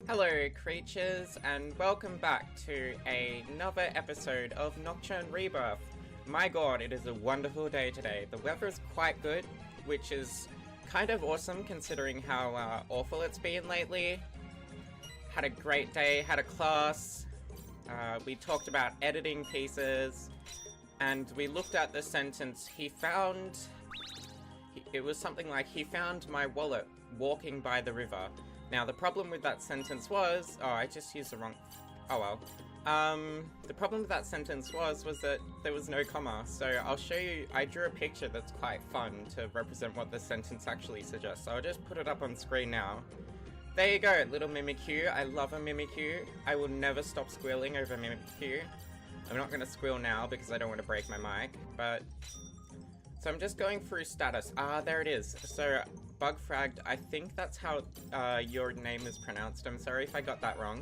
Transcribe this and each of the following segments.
Hello creatures, and welcome back to another episode of Nocturne Rebirth. My god, it is a wonderful day today. The weather is quite good, which is kind of awesome considering how awful it's been lately. Had a great day, had a class, we talked about editing pieces, and we looked at the sentence it was something like, he found my wallet walking by the river. Now, the problem with that sentence was... Oh, I just used the wrong... Oh, well. The problem with that sentence was that there was no comma. So I'll show you... I drew a picture that's quite fun to represent what the sentence actually suggests. So I'll just put it up on screen now. There you go, little Mimikyu. I love a Mimikyu. I will never stop squealing over Mimikyu. I'm not going to squeal now because I don't want to break my mic, but... So I'm just going through status. Ah, there it is. So... Bugfragged, I think that's how your name is pronounced. I'm sorry if I got that wrong.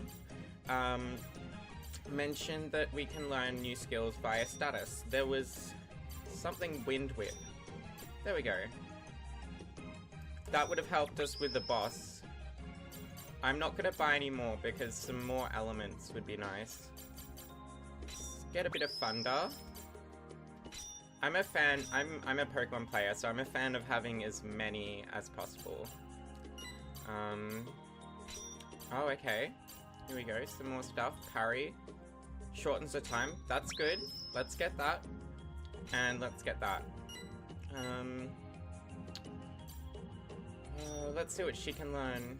Mentioned that we can learn new skills via status. There was something Wind Whip. There we go. That would have helped us with the boss. I'm not going to buy any more because some more elements would be nice. Let's get a bit of thunder. I'm a fan, I'm a Pokemon player, so I'm a fan of having as many as possible. Oh, okay. Here we go, some more stuff. Parry. Shortens the time. That's good. Let's get that. And let's get that. Let's see what she can learn.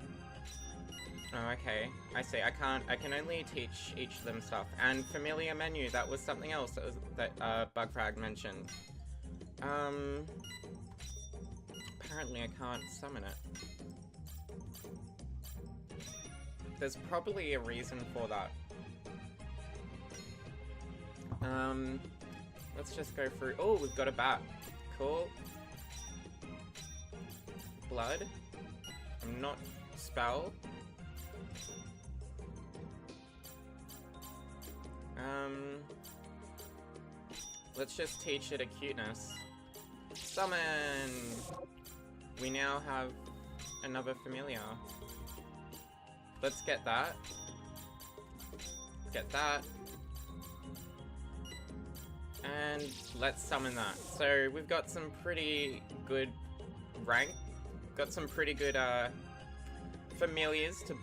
Oh, okay. I see. I can only teach each of them stuff. And familiar menu, that was something else that Bugfrag mentioned. Apparently I can't summon it. There's probably a reason for that. Let's just go through. Oh, we've got a bat. Cool. Blood. I'm not spell. Let's just teach it a cuteness. Summon! We now have another familiar. Let's get that. Get that. And let's summon that. So we've got some pretty good rank. Got some pretty good familiars to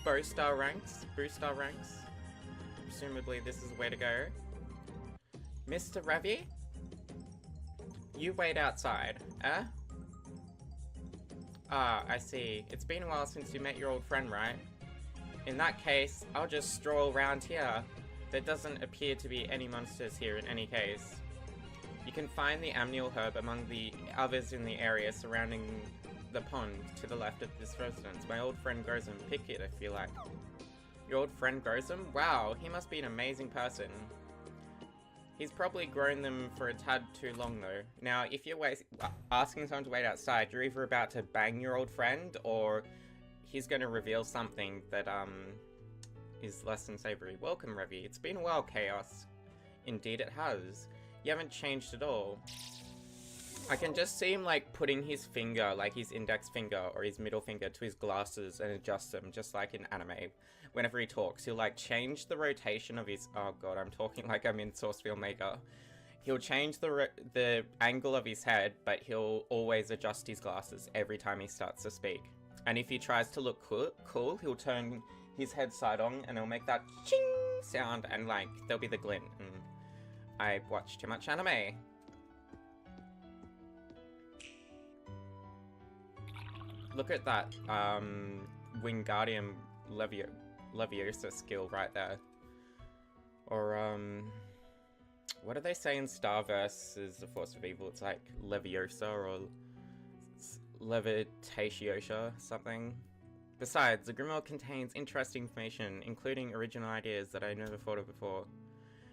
boost our ranks. Presumably this is the way to go. Mr. Ravi? You wait outside, eh? Ah, I see. It's been a while since you met your old friend, right? In that case, I'll just stroll around here. There doesn't appear to be any monsters here in any case. You can find the amnial herb among the others in the area surrounding the pond to the left of this residence. My old friend grows them. Pick it if you like. Your old friend grows them? Wow, he must be an amazing person. He's probably grown them for a tad too long though. Now, if you're asking someone to wait outside, you're either about to bang your old friend, or he's going to reveal something that is less than savory. Welcome, Revie. It's been a while, Chaos. Indeed it has. You haven't changed at all. I can just see him like putting his finger, like his index finger or his middle finger, to his glasses and adjust them, just like in anime. Whenever he talks, he'll like change the rotation of his... Oh god, I'm talking like I'm in Sourcefield Maker. He'll change the angle of his head, but he'll always adjust his glasses every time he starts to speak. And if he tries to look cool, he'll turn his head side on and he'll make that ching sound, and like there'll be the glint. And I watch too much anime. Look at that Wingardium Leviosa skill right there. Or, what do they say in Starverse is the force of evil? It's like Leviosa or Levitatiosa, something. Besides, the Grimoire contains interesting information, including original ideas that I never thought of before.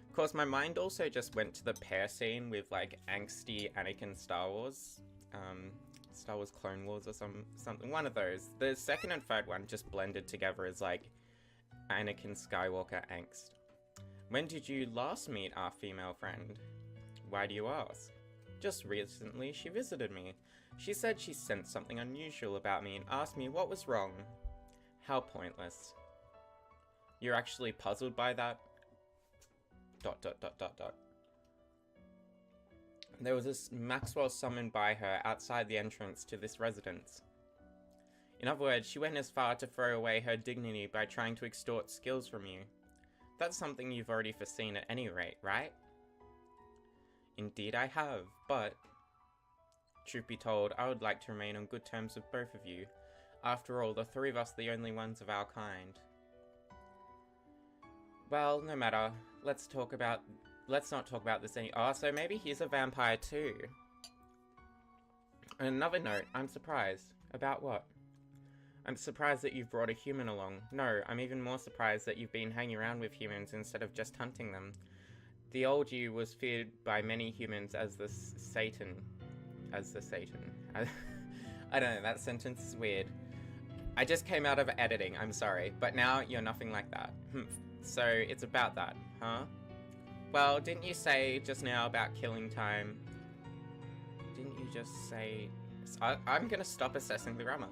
Of course, my mind also just went to the pair scene with, like, angsty Anakin Star Wars. Star Wars Clone Wars or something. One of those. The second and third one just blended together as, like, Anakin Skywalker angst. When did you last meet our female friend? Why do you ask? Just recently, she visited me. She said she sensed something unusual about me and asked me what was wrong. How pointless. You're actually puzzled by that? ... There was this Maxwell summoned by her outside the entrance to this residence. In other words, she went as far to throw away her dignity by trying to extort skills from you. That's something you've already foreseen at any rate, right? Indeed I have, but... truth be told, I would like to remain on good terms with both of you. After all, the three of us are the only ones of our kind. Well, no matter. Let's not talk about this any- Oh, so maybe he's a vampire too. On another note, I'm surprised. About what? I'm surprised that you've brought a human along. No, I'm even more surprised that you've been hanging around with humans instead of just hunting them. The old you was feared by many humans as the Satan. I don't know, that sentence is weird. I just came out of editing, I'm sorry. But now you're nothing like that. So it's about that, huh? Well, didn't you say just now about killing time? Didn't you just say... I'm gonna stop assessing the grammar.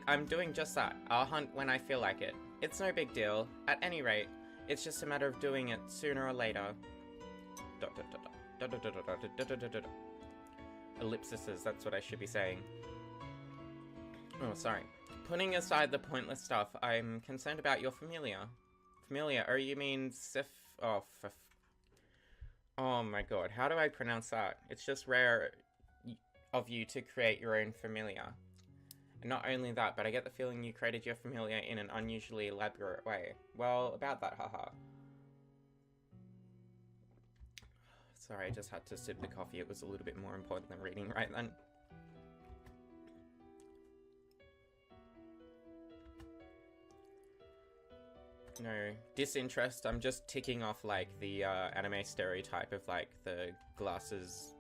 I'm doing just that. I'll hunt when I feel like it. It's no big deal. At any rate, it's just a matter of doing it sooner or later. Ellipses, that's what I should be saying. Oh, sorry. Putting aside the pointless stuff, I'm concerned about your familiar. Familiar? Oh, you mean Sif... Oh, oh my god, how do I pronounce that? It's just rare of you to create your own familiar. And not only that, but I get the feeling you created your familiar in an unusually elaborate way. Well, about that, haha. Sorry, I just had to sip the coffee. It was a little bit more important than reading right then. No, disinterest. I'm just ticking off like the anime stereotype of like the glasses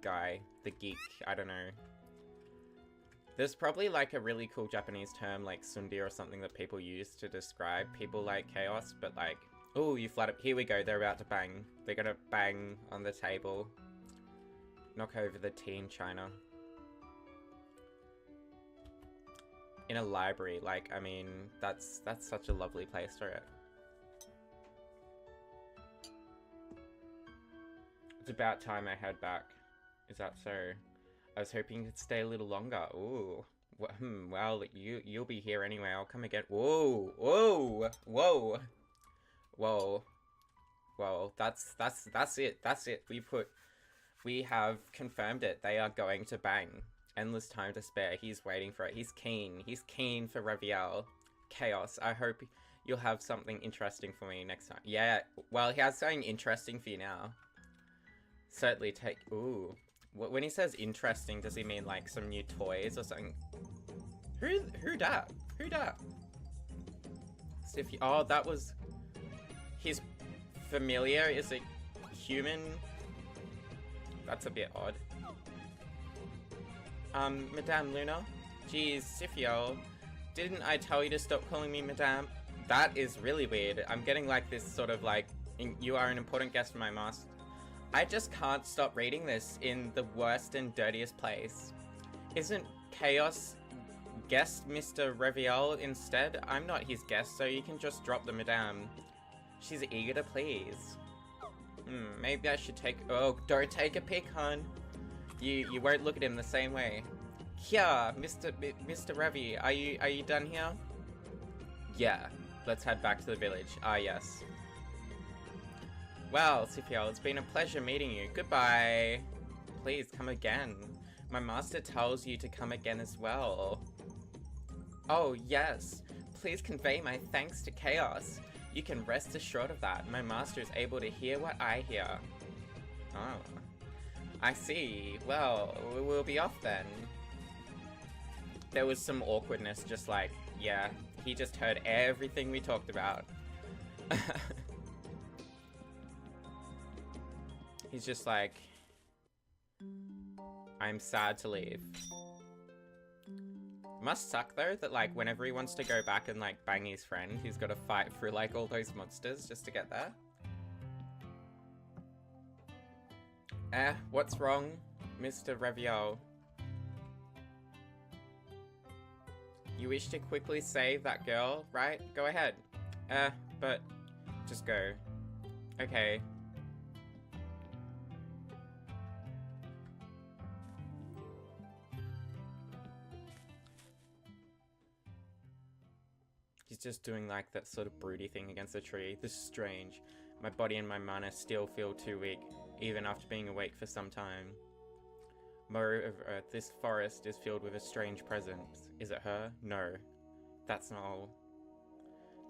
guy, the geek, I don't know. There's probably like a really cool Japanese term like sundi or something that people use to describe people like Chaos, but like, oh, you flat up. Here we go, they're about to bang. They're gonna bang on the table. Knock over the tea in China. In a library, like, I mean, that's such a lovely place for it. It's about time I head back. Is that so? I was hoping you could stay a little longer. Ooh. Well, you'll be here anyway. I'll come again. Whoa! Whoa! Whoa! Whoa! Whoa! That's it. That's it. We have confirmed it. They are going to bang. Endless time to spare. He's waiting for it. He's keen. He's keen for Reviel. Chaos. I hope you'll have something interesting for me next time. Yeah. Well, he has something interesting for you now. Certainly take... Ooh. When he says interesting, does he mean like some new toys or something? Who dat? Who dat? Oh, that was... His familiar is a human? That's a bit odd. Madame Luna? Geez, Sifio, didn't I tell you to stop calling me Madame? That is really weird. I'm getting like this sort of like, you are an important guest for my master. I just can't stop reading this in the worst and dirtiest place. Isn't Chaos guest Mr. Reviel instead? I'm not his guest, so you can just drop the Madame. She's eager to please. Maybe I should take... Oh, don't take a pic, hun. You won't look at him the same way. Here, Mr. Ravi, are you done here? Yeah, let's head back to the village. Ah, yes. Well, Sifiel, it's been a pleasure meeting you. Goodbye. Please come again. My master tells you to come again as well. Oh, yes. Please convey my thanks to Chaos. You can rest assured of that. My master is able to hear what I hear. Oh. I see. Well, we'll be off then. There was some awkwardness, just like, yeah, he just heard everything we talked about. He's just like, I'm sad to leave. Must suck though that like whenever he wants to go back and like bang his friend, he's got to fight through like all those monsters just to get there. What's wrong, Mr. Reviel? You wish to quickly save that girl, right? Go ahead. But, just go. Okay. He's just doing like that sort of broody thing against the tree. This is strange. My body and my mana still feel too weak, even after being awake for some time. Moreover, this forest is filled with a strange presence. Is it her? No. That's not all.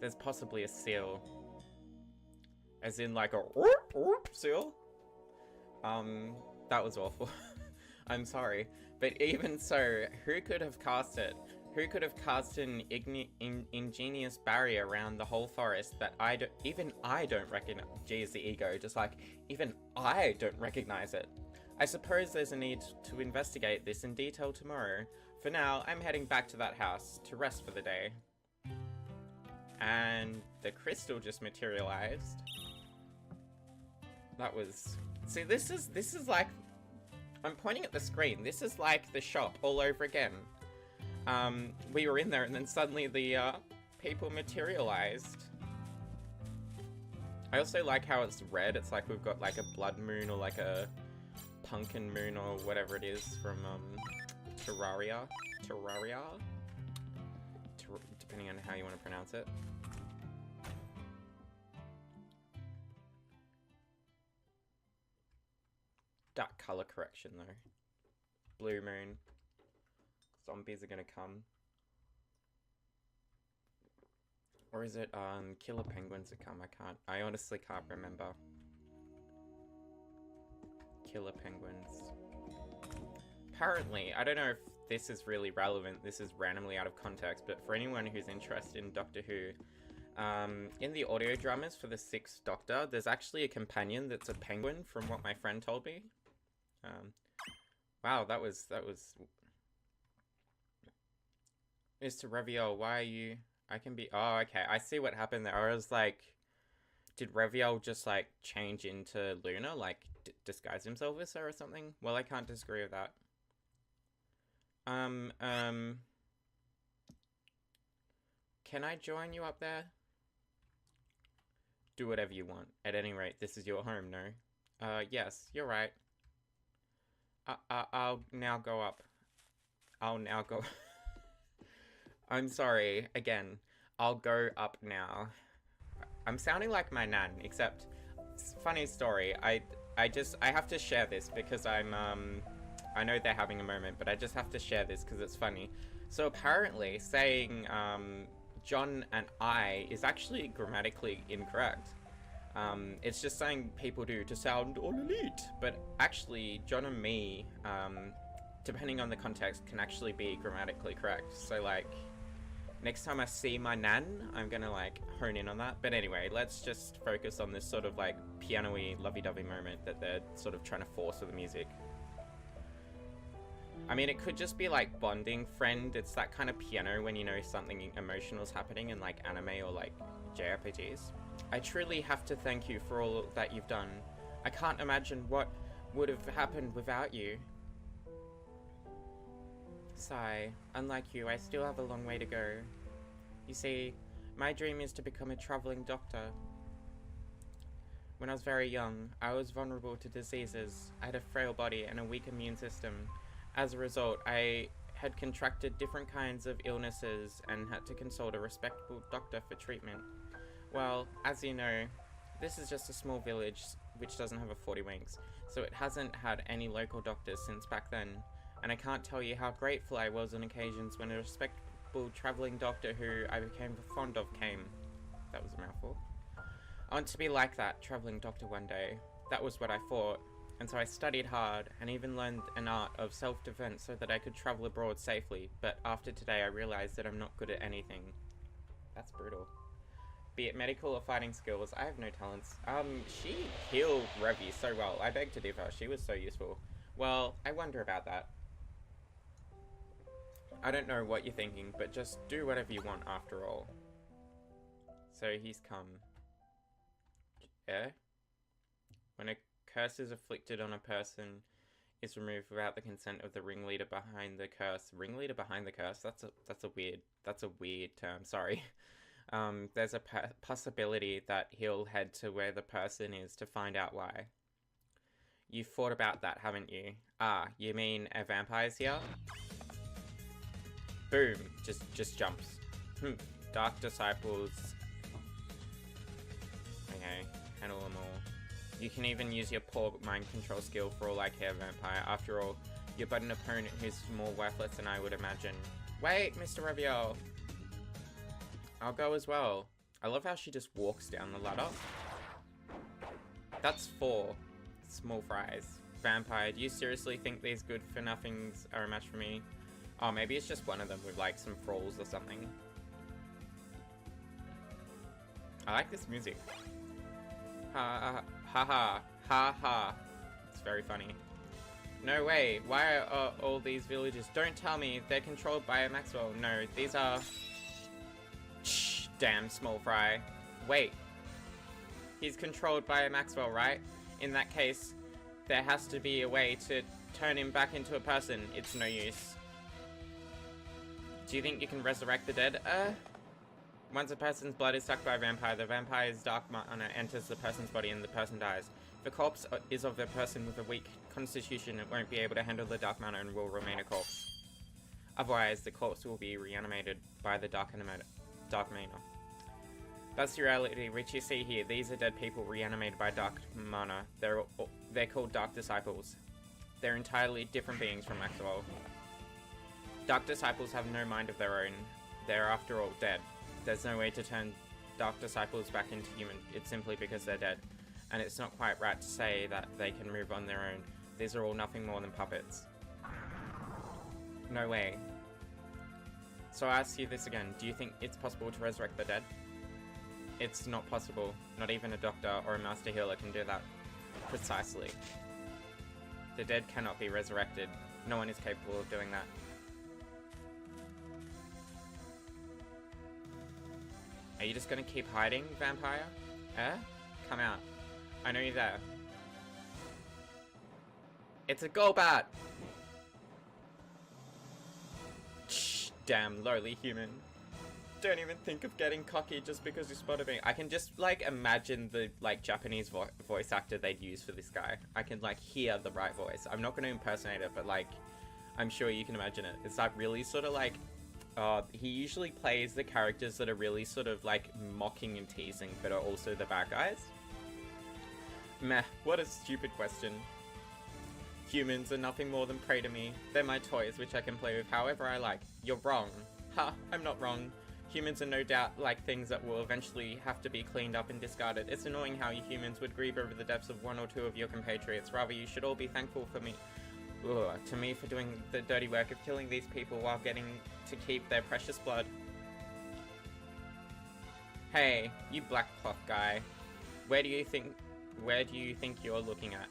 There's possibly a seal. As in like a seal? That was awful. I'm sorry. But even so, who could have cast it? Who could have cast an ingenious barrier around the whole forest that even I don't recognize? Geez, the ego, just like, even I don't recognize it. I suppose there's a need to investigate this in detail tomorrow. For now, I'm heading back to that house to rest for the day. And the crystal just materialized. That was... See, this is like... I'm pointing at the screen. This is like the shop all over again. We were in there and then suddenly the people materialized. I also like how it's red. It's like we've got like a blood moon or like a pumpkin moon or whatever it is from Terraria, depending on how you want to pronounce it. Dark color correction though. Blue moon. Zombies are gonna come. Or is it killer penguins that come? I honestly can't remember. Killer penguins. Apparently, I don't know if this is really relevant, this is randomly out of context, but for anyone who's interested in Doctor Who, in the audio dramas for the 6th Doctor, there's actually a companion that's a penguin, from what my friend told me. Wow, that was... Mr. Revie, why are you... I can be... Oh, okay, I see what happened there. I was like... Did Revie just, like, change into Luna? Like, disguise himself as her or something? Well, I can't disagree with that. Can I join you up there? Do whatever you want. At any rate, this is your home, no? Yes, you're right. I'll now go up. I'll now go... I'm sorry, again. I'll go up now. I'm sounding like my nan, except... Funny story, I have to share this because I know they're having a moment, but I just have to share this because it's funny. So apparently, saying, John and I is actually grammatically incorrect. It's just saying people do to sound all elite, but actually, John and me, depending on the context, can actually be grammatically correct. So, like, next time I see my nan, I'm gonna, like, hone in on that. But anyway, let's just focus on this sort of, like, piano-y, lovey-dovey moment that they're sort of trying to force with the music. I mean, it could just be, like, bonding friend. It's that kind of piano when you know something emotional is happening in, like, anime or, like, JRPGs. I truly have to thank you for all that you've done. I can't imagine what would have happened without you. Sigh. Unlike you, I still have a long way to go. You see, my dream is to become a traveling doctor. When I was very young, I was vulnerable to diseases. I had a frail body and a weak immune system. As a result, I had contracted different kinds of illnesses and had to consult a respectable doctor for treatment. Well, as you know, this is just a small village which doesn't have a 40 Winks, so it hasn't had any local doctors since back then. And I can't tell you how grateful I was on occasions when a respectable travelling doctor who I became fond of came. That was a mouthful. I want to be like that travelling doctor one day. That was what I thought. And so I studied hard and even learned an art of self-defense so that I could travel abroad safely. But after today, I realized that I'm not good at anything. That's brutal. Be it medical or fighting skills, I have no talents. She healed Revie so well. I beg to differ. She was so useful. Well, I wonder about that. I don't know what you're thinking, but just do whatever you want after all. So he's come. Yeah? When a curse is afflicted on a person, is removed without the consent of the ringleader behind the curse. Ringleader behind the curse? That's a weird term, sorry. there's a possibility that he'll head to where the person is to find out why. You've thought about that, haven't you? Ah, you mean a vampire's here? Boom, just jumps. Dark Disciples. Okay, handle them all. You can even use your poor mind control skill for all I care, vampire. After all, you're but an opponent who's more worthless than I would imagine. Wait, Mr. Revie. I'll go as well. I love how she just walks down the ladder. That's 4 small fries. Vampire, do you seriously think these good-for-nothings are a match for me? Oh, maybe it's just one of them with, like, some thralls or something. I like this music. Ha ha ha ha ha. It's very funny. No way. Why are all these villages? Don't tell me they're controlled by a Maxwell. No, these are... Shh, damn small fry. Wait. He's controlled by a Maxwell, right? In that case, there has to be a way to turn him back into a person. It's no use. Do you think you can resurrect the dead? Once a person's blood is sucked by a vampire, the vampire's dark mana enters the person's body and the person dies. If the corpse is of a person with a weak constitution, it won't be able to handle the dark mana and will remain a corpse. Otherwise, the corpse will be reanimated by the dark mana. That's the reality which you see here. These are dead people reanimated by dark mana. They're called Dark Disciples. They're entirely different beings from Maxwell. Dark Disciples have no mind of their own. They're after all dead. There's no way to turn Dark Disciples back into human. It's simply because they're dead. And it's not quite right to say that they can move on their own. These are all nothing more than puppets. No way. So I ask you this again. Do you think it's possible to resurrect the dead? It's not possible. Not even a doctor or a master healer can do that. Precisely. The dead cannot be resurrected. No one is capable of doing that. Are you just gonna keep hiding, vampire? Come out. I know you're there. It's a Golbat! Shh, damn lowly human. Don't even think of getting cocky just because you spotted me. I can just, like, imagine the, like, Japanese voice actor they'd use for this guy. I can, like, hear the right voice. I'm not gonna impersonate it, but, like, I'm sure you can imagine it. It's that really sort of, like... he usually plays the characters that are really sort of, like, mocking and teasing, but are also the bad guys. Meh, what a stupid question. Humans are nothing more than prey to me. They're my toys, which I can play with however I like. You're wrong. Ha, I'm not wrong. Humans are no doubt like things that will eventually have to be cleaned up and discarded. It's annoying how you humans would grieve over the deaths of 1 or 2 of your compatriots. Rather, you should all be thankful for me. To me for doing the dirty work of killing these people while getting to keep their precious blood. Hey, you black cloth guy. Where do you think you're looking at?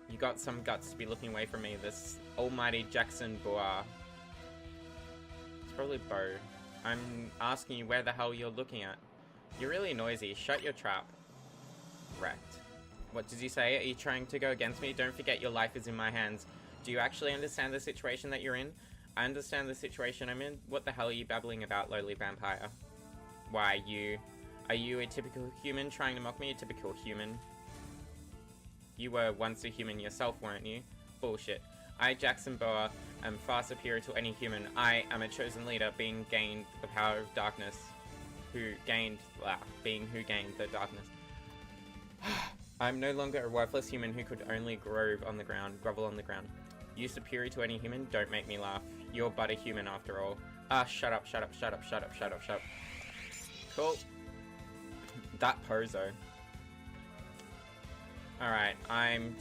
You got some guts to be looking away from me, this almighty Jackson Bois. It's probably Bo. I'm asking you where the hell you're looking at. You're really noisy. Shut your trap. Wrecked. What did you say? Are you trying to go against me? Don't forget your life is in my hands. Do you actually understand the situation that you're in? I understand the situation I'm in. What the hell are you babbling about, lowly vampire? Why, are you a typical human trying to mock me? A typical human? You were once a human yourself, weren't you? Bullshit. I, Jackson Boa, am far superior to any human. I am a chosen leader, being gained the power of darkness. Who gained the darkness. I'm no longer a worthless human who could only grovel on the ground. You superior to any human? Don't make me laugh. You're but a human after all. Ah, shut up. Cool. That pozo. Alright, I'm...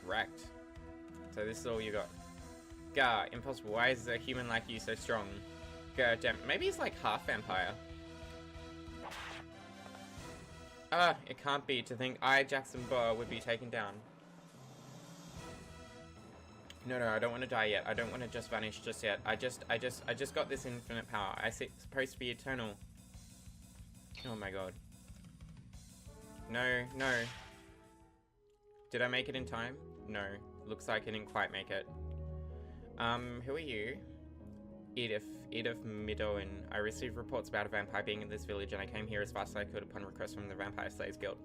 wrecked. So this is all you got. Gah, impossible. Why is a human like you so strong? God damn. Maybe he's like half vampire. It can't be to think I, Jackson Boa, would be taken down. No, I don't want to die yet. I don't want to just vanish just yet. I just got this infinite power. It's supposed to be eternal. Oh my god. No. Did I make it in time? No. Looks like I didn't quite make it. Who are you? Edith Midoin. I received reports about a vampire being in this village, and I came here as fast as I could upon request from the Vampire Slayers Guild.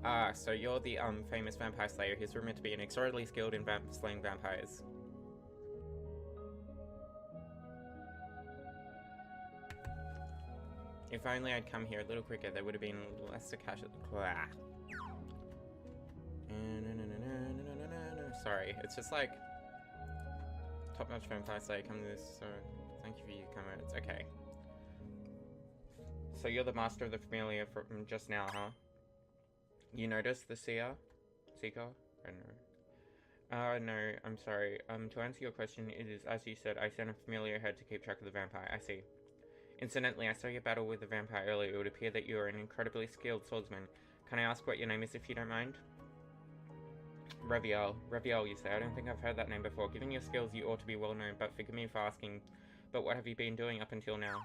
Ah, so you're the famous vampire slayer who's rumored to be extraordinarily skilled in slaying vampires. If only I'd come here a little quicker, there would have been less to cash at the Sorry, it's just like top-notch vampire slayer come to this, so thank you for your comments. Okay. So you're the master of the familiar from just now, huh? You noticed the seeker? I don't know. No, I'm sorry. To answer your question, it is as you said, I sent a familiar ahead to keep track of the vampire. I see. Incidentally, I saw your battle with the vampire earlier. It would appear that you are an incredibly skilled swordsman. Can I ask what your name is if you don't mind? Revie. Revie, you say. I don't think I've heard that name before. Given your skills, you ought to be well known, but forgive me for asking. But what have you been doing up until now?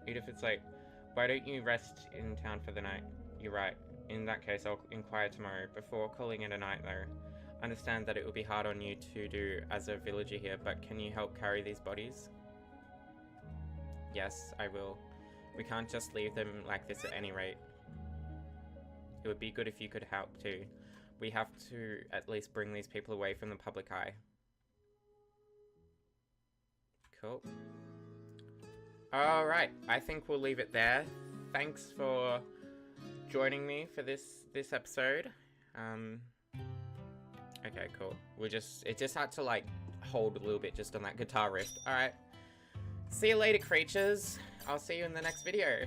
Edith, it's late. Why don't you rest in town for the night? You're right. In that case, I'll inquire tomorrow. Before calling it a night, though. I understand that it will be hard on you to do as a villager here, but can you help carry these bodies? Yes, I will. We can't just leave them like this at any rate. It would be good if you could help too. We have to at least bring these people away from the public eye. Cool. Alright, I think we'll leave it there. Thanks for joining me for this episode. Okay, cool. It just had to like hold a little bit just on that guitar riff. Alright. See you later, creatures. I'll see you in the next video.